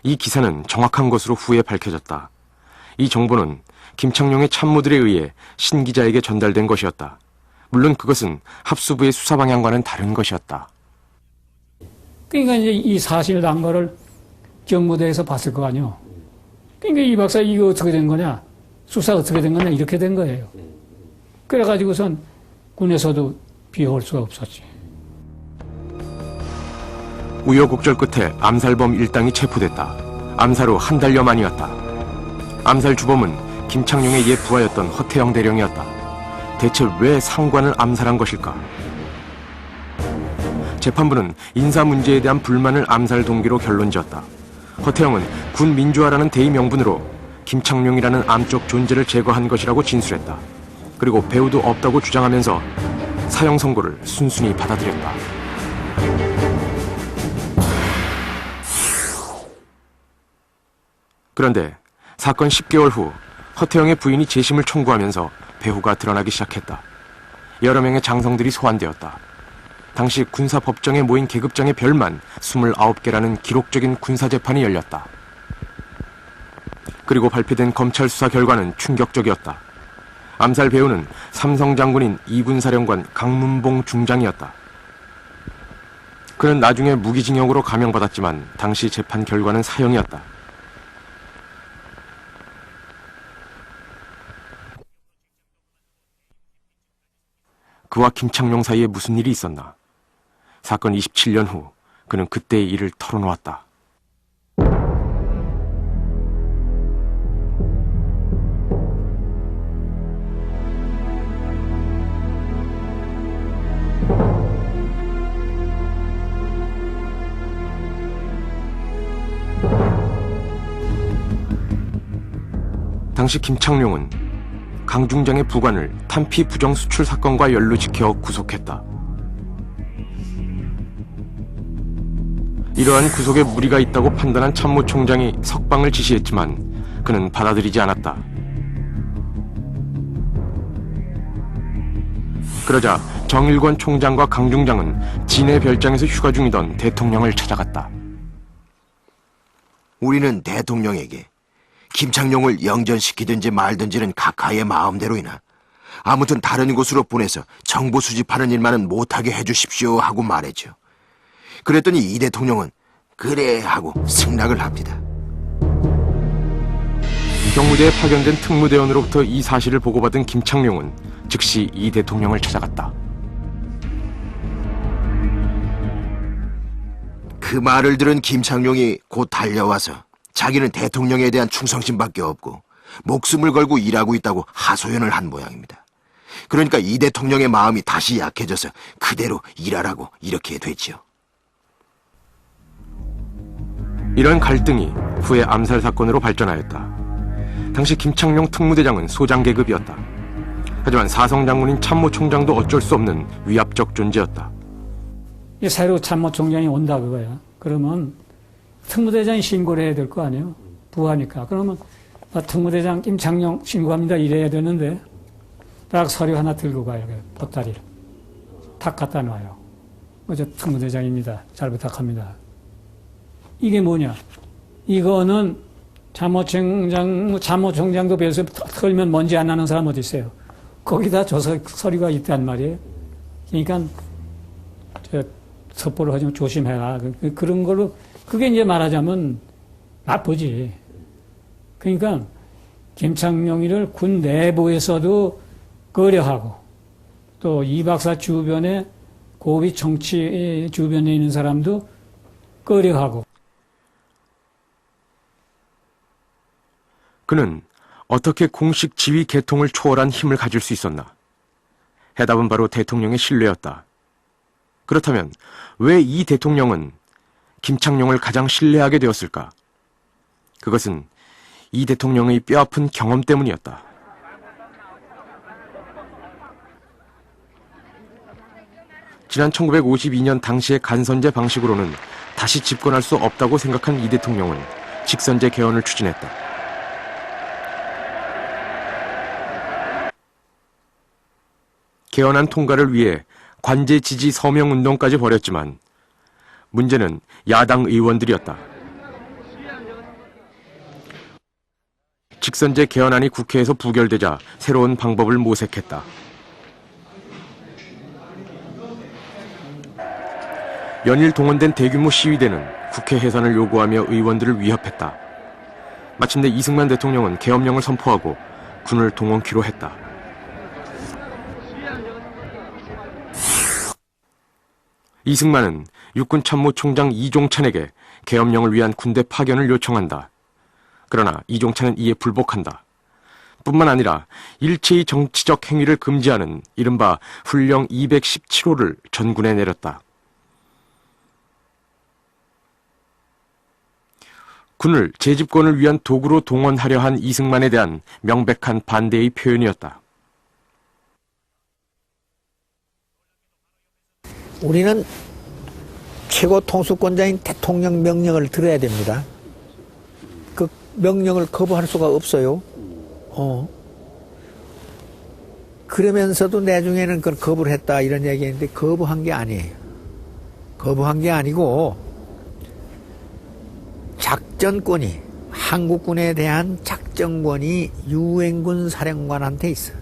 이 기사는 정확한 것으로 후에 밝혀졌다. 이 정보는 김창룡의 참모들에 의해 신 기자에게 전달된 것이었다. 물론 그것은 합수부의 수사 방향과는 다른 것이었다. 그러니까 이제 이 사실단거를 경무대에서 봤을 거 아니요. 그러니까 이 박사 이거 어떻게 된 거냐? 수사 어떻게 된 거냐? 이렇게 된 거예요. 그래가지고선 군에서도 비호할 수가 없었지. 우여곡절 끝에 암살범 일당이 체포됐다. 암살 후 한 달여 만이었다. 암살 주범은 김창룡의 옛 부하였던 허태영 대령이었다. 대체 왜 상관을 암살한 것일까? 재판부는 인사 문제에 대한 불만을 암살 동기로 결론지었다. 허태영은 군 민주화라는 대의 명분으로 김창룡이라는 암적 존재를 제거한 것이라고 진술했다. 그리고 배우도 없다고 주장하면서 사형 선고를 순순히 받아들였다. 그런데 사건 10개월 후 허태영의 부인이 재심을 청구하면서 배후가 드러나기 시작했다. 여러 명의 장성들이 소환되었다. 당시 군사법정에 모인 계급장의 별만 29개라는 기록적인 군사재판이 열렸다. 그리고 발표된 검찰 수사 결과는 충격적이었다. 암살 배우는 삼성장군인 이군사령관 강문봉 중장이었다. 그는 나중에 무기징역으로 감형받았지만 당시 재판 결과는 사형이었다. 그와 김창룡 사이에 무슨 일이 있었나? 사건 27년 후 그는 그때의 일을 털어놓았다. 당시 김창룡은 강 중장의 부관을 탄피 부정 수출 사건과 연루지켜 구속했다. 이러한 구속에 무리가 있다고 판단한 참모총장이 석방을 지시했지만 그는 받아들이지 않았다. 그러자 정일권 총장과 강 중장은 진해 별장에서 휴가 중이던 대통령을 찾아갔다. 우리는 대통령에게 김창룡을 영전시키든지 말든지는 각하의 마음대로이나 아무튼 다른 곳으로 보내서 정보 수집하는 일만은 못하게 해주십시오 하고 말했죠. 그랬더니 이 대통령은 그래 하고 승낙을 합니다. 경무대에 파견된 특무대원으로부터 이 사실을 보고받은 김창룡은 즉시 이 대통령을 찾아갔다. 그 말을 들은 김창룡이 곧 달려와서 자기는 대통령에 대한 충성심밖에 없고 목숨을 걸고 일하고 있다고 하소연을 한 모양입니다. 그러니까 이 대통령의 마음이 다시 약해져서 그대로 일하라고 이렇게 됐지요. 이런 갈등이 후에 암살 사건으로 발전하였다. 당시 김창룡 특무대장은 소장 계급이었다. 하지만 사성장군인 참모총장도 어쩔 수 없는 위압적 존재였다. 새로 참모총장이 온다 그거야. 그러면 특무대장이 신고를 해야 될 거 아니에요. 부하니까. 그러면 특무대장 김창룡 신고합니다 이래야 되는데 딱 서류 하나 들고 가요. 보따리를. 탁 갖다 놔요. 저 특무대장입니다. 잘 부탁합니다. 이게 뭐냐? 이거는 참모총장도 배에서 털면 먼지 안 나는 사람 어디 있어요? 거기다 저 서류가 있단 말이에요. 그러니까 첩보를 하지 마 조심해라. 그런 걸로 그게 이제 말하자면 나쁘지. 그러니까 김창룡이를 군 내부에서도 꺼려하고 또 이 박사 주변에 고위 정치 주변에 있는 사람도 꺼려하고. 그는 어떻게 공식 지휘 계통을 초월한 힘을 가질 수 있었나? 해답은 바로 대통령의 신뢰였다. 그렇다면 왜 이 대통령은 김창룡을 가장 신뢰하게 되었을까? 그것은 이 대통령의 뼈아픈 경험 때문이었다. 지난 1952년 당시의 간선제 방식으로는 다시 집권할 수 없다고 생각한 이 대통령은 직선제 개헌을 추진했다. 개헌안 통과를 위해 관제 지지 서명 운동까지 벌였지만 문제는 야당 의원들이었다. 직선제 개헌안이 국회에서 부결되자 새로운 방법을 모색했다. 연일 동원된 대규모 시위대는 국회 해산을 요구하며 의원들을 위협했다. 마침내 이승만 대통령은 계엄령을 선포하고 군을 동원키로 했다. 이승만은 육군참모총장 이종찬에게 계엄령을 위한 군대 파견을 요청한다. 그러나 이종찬은 이에 불복한다. 뿐만 아니라 일체의 정치적 행위를 금지하는 이른바 훈령 217호를 전군에 내렸다. 군을 재집권을 위한 도구로 동원하려 한 이승만에 대한 명백한 반대의 표현이었다. 우리는 최고 통수권자인 대통령 명령을 들어야 됩니다. 그 명령을 거부할 수가 없어요. 그러면서도 나중에는 그걸 거부를 했다 이런 얘기했는데 거부한 게 아니에요. 거부한 게 아니고 작전권이 한국군에 대한 작전권이 유엔군 사령관한테 있어.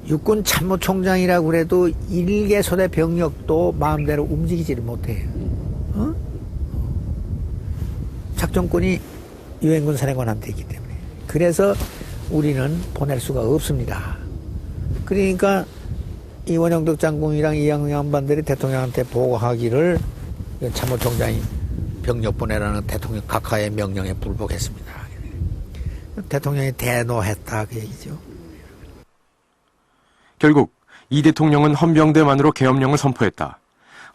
육군 참모총장이라고 그래도 일개 소대 병력도 마음대로 움직이지를 못해요. 작전권이 유엔군 사령관한테 있기 때문에. 그래서 우리는 보낼 수가 없습니다. 그러니까 이 원영덕 장군이랑 이양영 양반들이 대통령한테 보고하기를 참모총장이 병력 보내라는 대통령 각하의 명령에 불복했습니다. 대통령이 대노했다 그 얘기죠. 결국 이 대통령은 헌병대만으로 계엄령을 선포했다.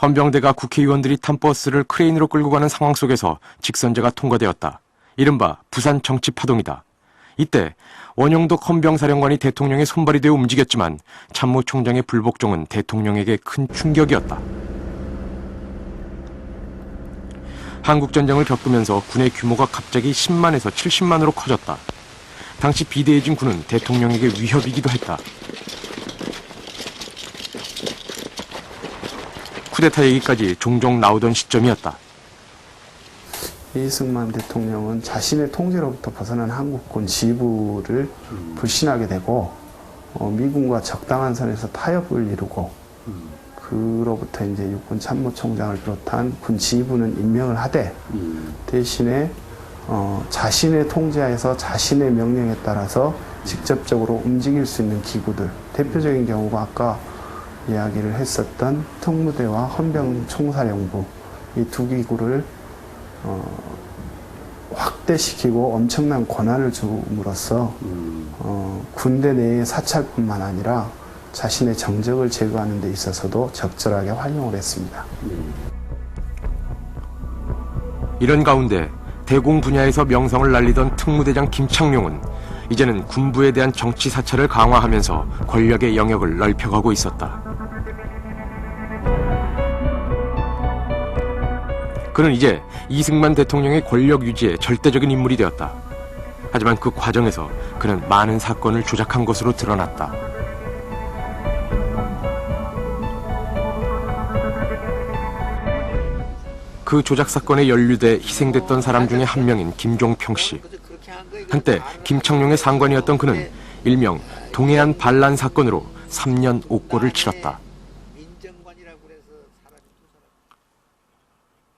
헌병대가 국회의원들이 탄 버스를 크레인으로 끌고 가는 상황 속에서 직선제가 통과되었다. 이른바 부산 정치파동이다. 이때 원영덕 헌병사령관이 대통령의 손발이 되어 움직였지만 참모총장의 불복종은 대통령에게 큰 충격이었다. 한국전쟁을 겪으면서 군의 규모가 갑자기 10만에서 70만으로 커졌다. 당시 비대해진 군은 대통령에게 위협이기도 했다. 쿠데타 얘기까지 종종 나오던 시점이었다. 이승만 대통령은 자신의 통제로부터 벗어난 한국군 지부를 불신하게 되고 미군과 적당한 선에서 타협을 이루고 그로부터 이제 육군 참모총장을 비롯한 군 지부는 임명을 하되 대신에 자신의 통제하에서 자신의 명령에 따라서 직접적으로 움직일 수 있는 기구들, 대표적인 경우가 아까 이야기를 했었던 특무대와 헌병총사령부 이 두 기구를 확대시키고 엄청난 권한을 줌으로써 군대 내의 사찰뿐만 아니라 자신의 정적을 제거하는 데 있어서도 적절하게 활용을 했습니다. 이런 가운데 대공 분야에서 명성을 날리던 특무대장 김창룡은 이제는 군부에 대한 정치 사찰을 강화하면서 권력의 영역을 넓혀가고 있었다. 그는 이제 이승만 대통령의 권력 유지에 절대적인 인물이 되었다. 하지만 그 과정에서 그는 많은 사건을 조작한 것으로 드러났다. 그 조작 사건에 연루돼 희생됐던 사람 중에 한 명인 김종평 씨. 한때 김창룡의 상관이었던 그는 일명 동해안 반란 사건으로 3년 옥고를 치렀다.